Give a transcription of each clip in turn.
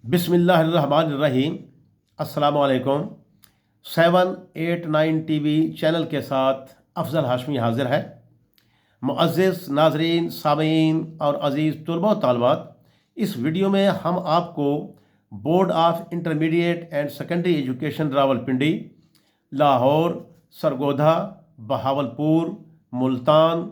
बिस्मिल्लाहिर्रहमानिर्रहीम। अस्सलाम वालेकुम। 789 टीवी चैनल के साथ अफजल हाशमी हाजिर है। मुअज़्ज़िज़ नाज़रीन, सामीन और अज़ीज़ तलबा व तालिबात, इस वीडियो में हम आपको board of intermediate and secondary education Rawalpindi, Lahore, Sargodha, Bahawalpur, Multan,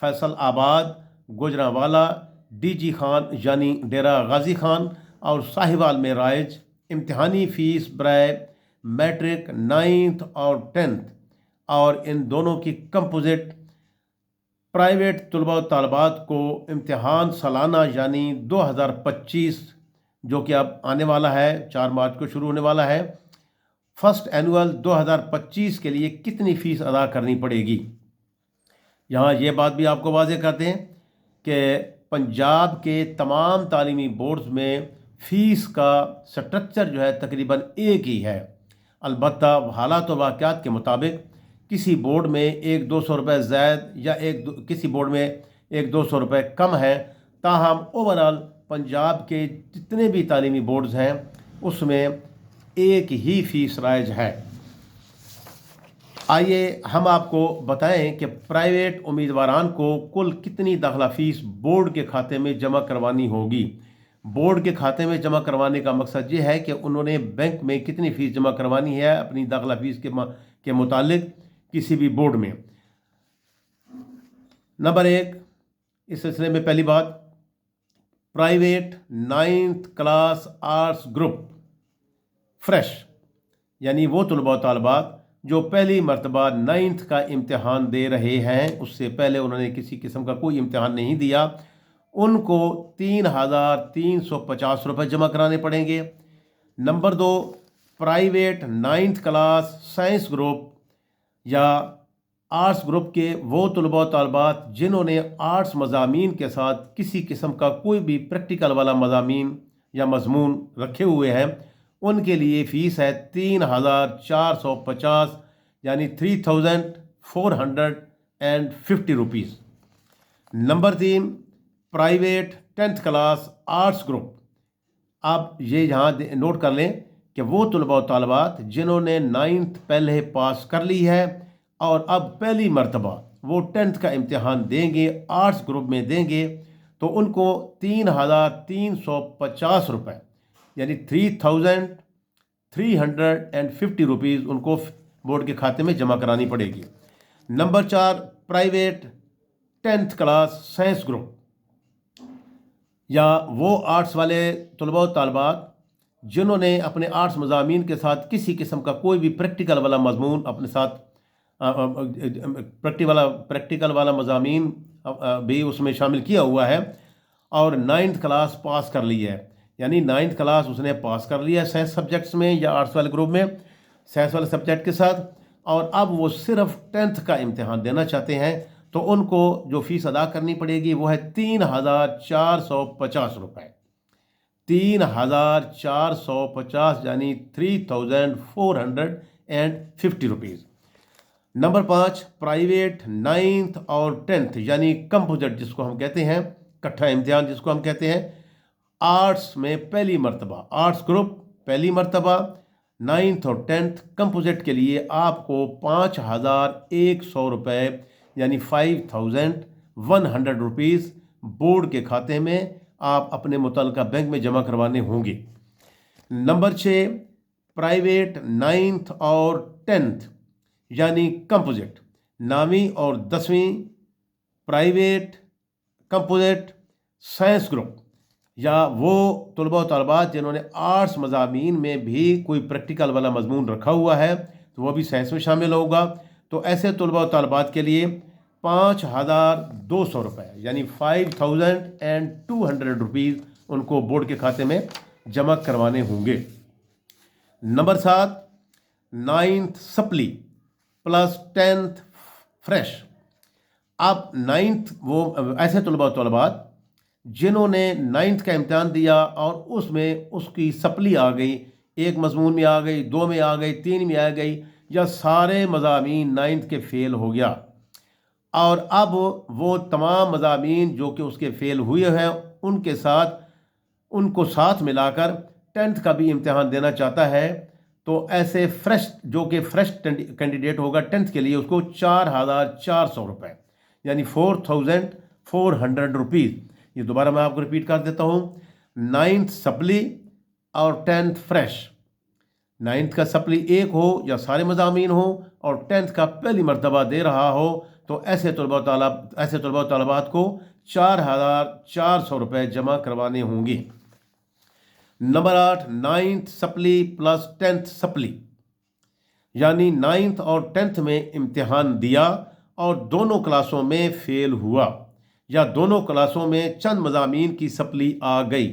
Faisal आबाद, गुजरांवाला, डीजी खान यानी डेरा गाजी खान और साहिवाल में राइज इम्तिहानी फ़ीस बराए मैट्रिक 9th और 10th और इन दोनों की कंपोजिट प्राइवेट तलबा व तालिबात को इम्तिहान सालाना यानी 2025 जो कि अब आने वाला है, 4 मार्च को शुरू होने वाला है, फर्स्ट एनुअल 2025 के लिए कितनी फ़ीस अदा करनी पड़ेगी। यहाँ ये बात भी आपको वाज़ेह करते हैं कि पंजाब के तमाम तालीमी बोर्ड्स में फ़ीस का स्ट्रक्चर जो है तकरीबन एक ही है। अलबत्ता हालात व वाक़यात के मुताबिक किसी बोर्ड में 100-200 रुपये ज़ायद या किसी बोर्ड में 100-200 रुपये कम है। ताहम ओवरऑल पंजाब के जितने भी तालीमी बोर्ड्स हैं उसमें एक ही फ़ीस राइज है। आइए हम आपको बताएं कि प्राइवेट उम्मीदवारान को कुल कितनी दाखिला फ़ीस बोर्ड के खाते में जमा करवानी होगी। बोर्ड के खाते में जमा करवाने का मकसद ये है कि उन्होंने बैंक में कितनी फ़ीस जमा करवानी है अपनी दाखिला फ़ीस के मुतालिक किसी भी बोर्ड में। नंबर 1, इस सिलसिले में पहली बात, private 9th class arts group fresh यानी वो तलबा तालिबात जो पहली मरतबा 9th का इम्तिहान दे रहे हैं, उससे पहले उन्होंने किसी किस्म का कोई इम्तिहान नहीं दिया, उनको 3,350 रुपये जमा कराने पड़ेंगे। Number 2, private 9th class science group या आर्ट्स ग्रुप के वो तलबा तालिबात जिन्होंने आर्ट्स मज़ामीन के साथ किसी किस्म का कोई भी प्रैक्टिकल वाला मज़ामीन या मजमून रखे हुए हैं, उनके लिए फ़ीस है 3,450 यानी 3,450 rupees. Number 3, private 10th class arts group. आप ये यहाँ नोट कर लें कि वो तलबा व तालिबात जिन्होंने 9th पहले पास कर ली है और अब पहली मरतबा वो 10th का इम्तिहान देंगे, आर्ट्स ग्रुप में देंगे, तो उनको 3,350 रुपये यानी 3,350 रुपीज़ उनको बोर्ड के खाते में जमा करानी पड़ेगी। Number 4, private 10th class science group या वो आर्ट्स वाले तलबा व तालिबात जिन्होंने अपने आर्ट्स मज़ामीन के साथ किसी किस्म का कोई भी प्रैक्टिकल वाला मजमून अपने साथ प्रैक्टिकल वाला मज़ामीन भी उसमें शामिल किया हुआ है और 9th क्लास पास कर ली है, यानी 9th क्लास उसने पास कर लिया है साइंस सब्जेक्ट्स में या आर्ट्स वाले ग्रुप में साइंस वाले सब्जेक्ट के साथ, और अब वो सिर्फ 10th का इम्तिहान देना चाहते हैं, तो उनको जो फ़ीस अदा करनी पड़ेगी वो है 3,450 रुपये। 3,450 यानी 3,450 रुपीज़। नंबर 5, प्राइवेट 9th और 10th यानी कंपोजिट जिसको हम कहते हैं, इकट्ठा इम्तिहान जिसको हम कहते हैं, आर्ट्स में पहली मरतबा आर्ट्स ग्रुप पहली मरतबा 9th और 10th कंपोजिट के लिए आपको 5,100 रुपये यानी 5,100 रुपीज़ बोर्ड के खाते में आप अपने मुतल्लिका बैंक में जमा करवाने होंगे। नंबर 6, प्राइवेट 9th और 10th यानी कंपोजिट 9वीं और 10वीं प्राइवेट कंपोजिट साइंस ग्रुप या वो तलबा व तालिबात जिन्होंने आर्ट्स मज़ामीन में भी कोई प्रैक्टिकल वाला मजमून रखा हुआ है तो वह भी साइंस में शामिल होगा, तो ऐसे तलबा व तालिबात के लिए 5,200 रुपये यानी 5,200 रुपीज़ उनको बोर्ड के खाते में जमा करवाने होंगे। Number 7, 9th supply plus 10th fresh. अब 9th वो ऐसे तलबा व तालिबात जिन्होंने 9th का इम्तिहान दिया और उसमें उसकी सप्ली आ गई, एक मजमून में आ गई, 2 में आ गई, 3 में आ गई, या सारे मज़ामीन 9th के फ़ेल हो गया, और अब वो तमाम मज़ामीन जो कि उसके फ़ेल हुए हैं उनको साथ मिलाकर 10th का भी इम्तिहान देना चाहता है तो ऐसे फ्रेश जो कि फ्रेश कैंडिडेट होगा 10th के लिए उसको 4,400 रुपये यानी 4,400 रुपीज़। ये दोबारा मैं आपको रिपीट कर देता हूँ, 9th सप्ली और 10th फ्रेश। 9th का सप्ली एक हो या सारे मज़ामीन हो और 10th का पहली मरतबा दे रहा हो तो ऐसे तलबा तलबात को 4,400 रुपये जमा करवाने होंगे। Number 8, 9th supply plus 10th supply, यानी 9th और 10th में इम्तिहान दिया और दोनों क्लासों में फेल हुआ या दोनों क्लासों में चंद मज़ामीन की सप्ली आ गई।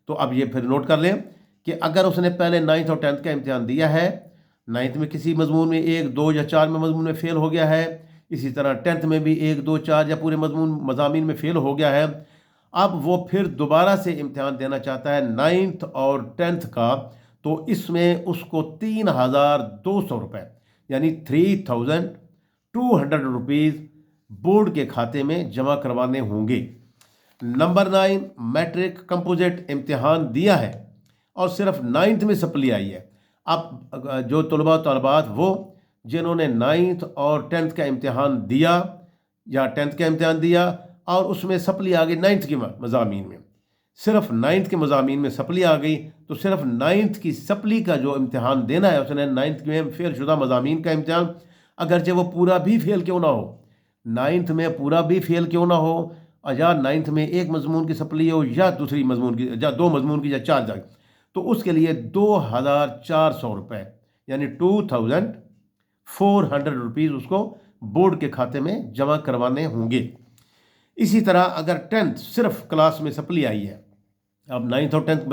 तो अब ये फिर नोट कर लें कि अगर उसने पहले 9th और 10th का इम्तिहान दिया है, 9th में किसी मजमून में 1, 2 या 4 में मजमून में फ़ेल हो गया है, इसी तरह 10th में भी 1, 2, 4 या पूरे मज़ामीन में फ़ेल हो गया है, अब वो फिर दोबारा से इम्तिहान देना चाहता है 9th और 10th का, तो इसमें उसको 3,200 रुपये यानी 3,200 रुपीज़ बोर्ड के खाते में जमा करवाने होंगे। नंबर 9, मैट्रिक कंपोजिट इम्तिहान दिया है और सिर्फ 9th में सप्ली आई है। अब जो तलबा तलबात वो जिन्होंने 9th और 10th का इम्तिहान दिया या 10th का इम्तिहान दिया और उसमें सप्ली आ गई 9th के मज़ामीन में, सिर्फ 9th के मज़ामीन में सप्ली आ गई, तो सिर्फ 9th की सप्ली का जो इम्तिहान देना है उसने 9th में फेल शुदा मज़ामीन का इम्तिहान, अगरचे वो पूरा भी फेल क्यों ना हो, 9th में पूरा भी फेल क्यों ना हो, या 9th में एक मजमून की सप्ली हो या दूसरी मजमून की या 2 मजमून की या 4 जाए, तो उसके लिए 2,400 रुपये यानी 2,400 रुपीज़ उसको बोर्ड के खाते में जमा करवाने होंगे। इसी तरह अगर 10th सिर्फ क्लास में सप्ली आई है, अब 9th और 10th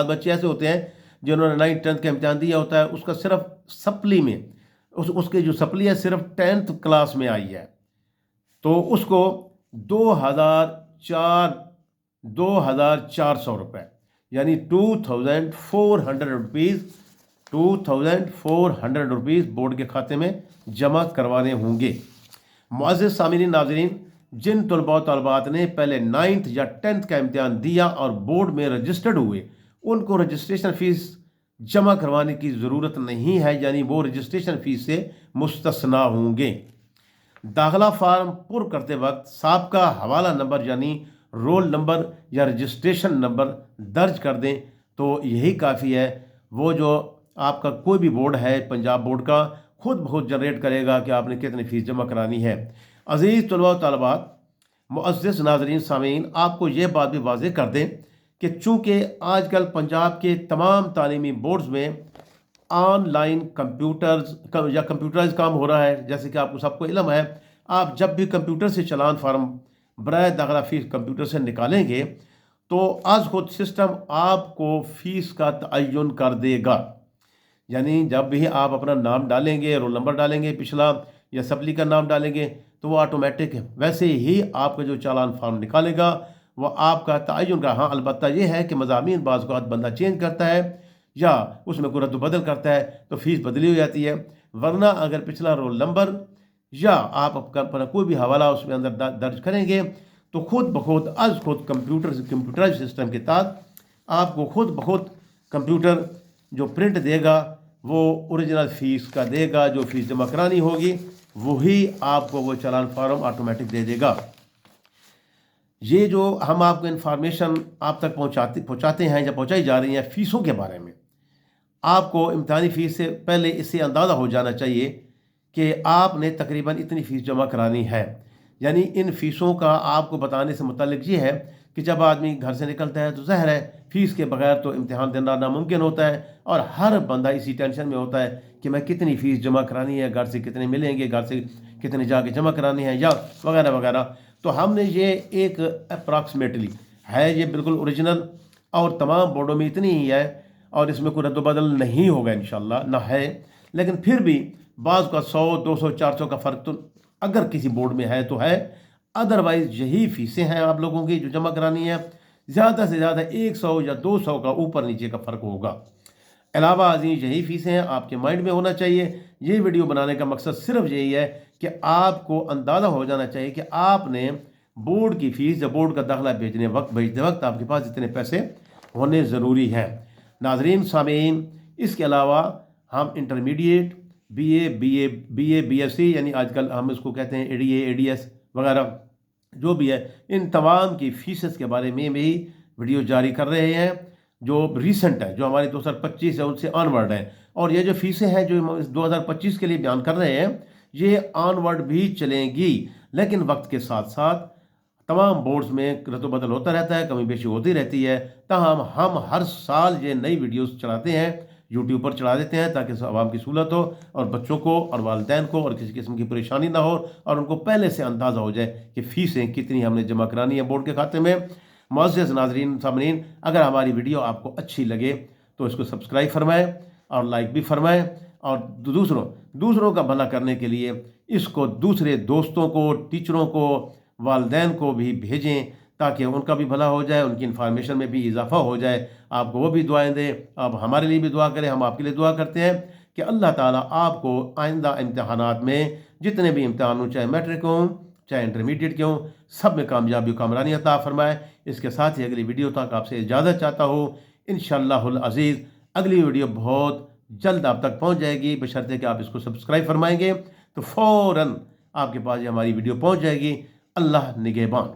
बच्चे ऐसे होते हैं जिन्होंने 9th 10th का इम्तिहान दिया होता है, उसका सिर्फ सप्ली में उसके जो सप्ली है सिर्फ 10th क्लास में आई है, तो उसको 2,400 रुपये यानी 2,400 रुपीज़ बोर्ड के खाते में जमा करवाने होंगे। मुअज़्ज़िज़ सामिनीन नाज़रीन, जिन तलबा तलबात ने पहले 9th या 10th का इम्तिहान दिया और बोर्ड में रजिस्टर्ड हुए, उनको रजिस्ट्रेशन फ़ीस जमा करवाने की ज़रूरत नहीं है, यानी वो रजिस्ट्रेशन फ़ीस से मुस्तस्ना होंगे। दाखिला फार्म पुर करते वक्त साबका हवाला नंबर यानी रोल नंबर या रजिस्ट्रेशन नंबर दर्ज कर दें तो यही काफ़ी है। वो जो आपका कोई भी बोर्ड है, पंजाब बोर्ड का, खुद बहुत जनरेट करेगा कि आपने कितनी फ़ीस जमा करानी है। अज़ीज़ तलबा तलबात, मुअज़्ज़िज़ नाज़रीन सामीन, आपको ये बात भी वाज़ेह कर दें कि चूँकि आजकल पंजाब के तमाम तालीमी बोर्ड्स में ऑनलाइन कंप्यूटर्स या कंप्यूटराइज काम हो रहा है, जैसे कि आपको सबको इल्म है, आप जब भी कंप्यूटर से चलान फार्म बराए दाखिला फ़ीस कंप्यूटर से निकालेंगे तो आज खुद सिस्टम आपको फ़ीस का तयन कर देगा। यानी जब भी आप अपना नाम डालेंगे, रोल नंबर डालेंगे पिछला या सप्ली का नाम डालेंगे, तो वो ऑटोमेटिक वैसे ही आपका जो चालान फार्म निकालेगा वो आपका तयन का। हाँ, अलबत्ता ये है कि मज़ामीन बाज़ को बंदा चेंज करता है या उसमें कोई रद्द बदल करता है तो फ़ीस बदली हो जाती है, वरना अगर पिछला रोल नंबर या आप अपना कोई भी हवाला उसमें अंदर दर्ज करेंगे तो खुद बखुद कंप्यूटराइज सिस्टम के तहत आपको खुद बखुद कंप्यूटर जो प्रिंट देगा वो ओरिजिनल फ़ीस का देगा, जो फ़ीस जमा करानी होगी वही आपको वो चालान फार्म ऑटोमेटिक दे देगा। ये जो हम आपको इन्फॉर्मेशन आप तक पहुँचाते हैं या पहुँचाई जा रही है फ़ीसों के बारे में, आपको इम्तिहानी फ़ीस से पहले इससे अंदाज़ा हो जाना चाहिए कि आपने तकरीबन इतनी फ़ीस जमा करानी है। यानी इन फ़ीसों का आपको बताने से मुताल्लिक़ ये है कि जब आदमी घर से निकलता है तो ज़ाहिर है फ़ीस के बगैर तो इम्तिहान देना नामुमकिन होता है, और हर बंदा इसी टेंशन में होता है कि मैं कितनी फ़ीस जमा करानी है, घर से कितने मिलेंगे, घर से कितने जाके जमा करानी है या वगैरह वगैरह। तो हमने ये एक अप्रॉक्सीमेटली है, ये बिल्कुल ओरिजिनल और तमाम बोर्डों में इतनी ही है और इसमें कोई रद्द-बदल नहीं होगा इंशाअल्लाह, ना है। लेकिन फिर भी बाज़ का 100, 200, 400 का फ़र्क तो अगर किसी बोर्ड में है तो है, अदरवाइज़ यही फ़ीसें हैं आप लोगों की जो जमा करानी है। ज़्यादा से ज़्यादा 100 या 200 का ऊपर नीचे का फ़र्क होगा। अलावा अज़ीज़ यही फ़ीसें हैं, आपके माइंड में होना चाहिए। ये वीडियो बनाने का मकसद सिर्फ यही है कि आपको अंदाज़ा हो जाना चाहिए कि आपने बोर्ड की फ़ीस या बोर्ड का दाखिला भेजते वक्त आपके पास इतने पैसे होने ज़रूरी हैं। नाजरीन सामीन, इसके अलावा हम इंटरमीडिएट BA यानी आजकल हम इसको कहते हैं ADA ADS वगैरह जो भी है, इन तमाम की फीसेस के बारे में भी वीडियो जारी कर रहे हैं जो रिसेंट है, जो हमारी 2025 है उनसे ऑनवर्ड है। और ये जो फीसें हैं जो 2025 के लिए बयान कर रहे हैं ये ऑनवर्ड भी चलेंगी, लेकिन वक्त के साथ साथ तमाम बोर्ड्स में रद्द-बदल होता रहता है, कमी बेशी होती रहती है। ताहम हम हर साल ये नई वीडियोस चलाते हैं, यूट्यूब पर चढ़ा देते हैं ताकि आवाम की सहूलत हो और बच्चों को और वालिदैन को और किसी किस्म की परेशानी ना हो और उनको पहले से अंदाज़ा हो जाए कि फ़ीसें कितनी हमने जमा करानी है बोर्ड के खाते में। मुअज़्ज़ज़ नाज़रीन सामईन, अगर हमारी वीडियो आपको अच्छी लगे तो इसको सब्सक्राइब फरमाएँ और लाइक भी फरमाएँ, और दूसरों का भला करने के लिए इसको दूसरे दोस्तों को, टीचरों को, वालिदैन को भी भेजें ताकि उनका भी भला हो जाए, उनकी इन्फॉर्मेशन में भी इजाफा हो जाए। आपको वो भी दुआएं दें, आप हमारे लिए भी दुआ करें, हम आपके लिए दुआ करते हैं कि अल्लाह ताला आपको आइंदा इम्तहानात में जितने भी इम्तहान हों, चाहे मैट्रिक हों चाहे इंटरमीडिएट के हों, सब में कामयाबी कामरानी अता फरमाए। इसके साथ ही अगली वीडियो तक आपसे इजाज़त चाहता हूँ। इंशाअल्लाहुल अज़ीज़ अगली वीडियो बहुत जल्द आप तक पहुँच जाएगी, बशर्ते कि आप इसको सब्सक्राइब फरमाएंगे तो फ़ौरन आपके पास ये हमारी वीडियो पहुँच जाएगी। अल्लाह निगहबान।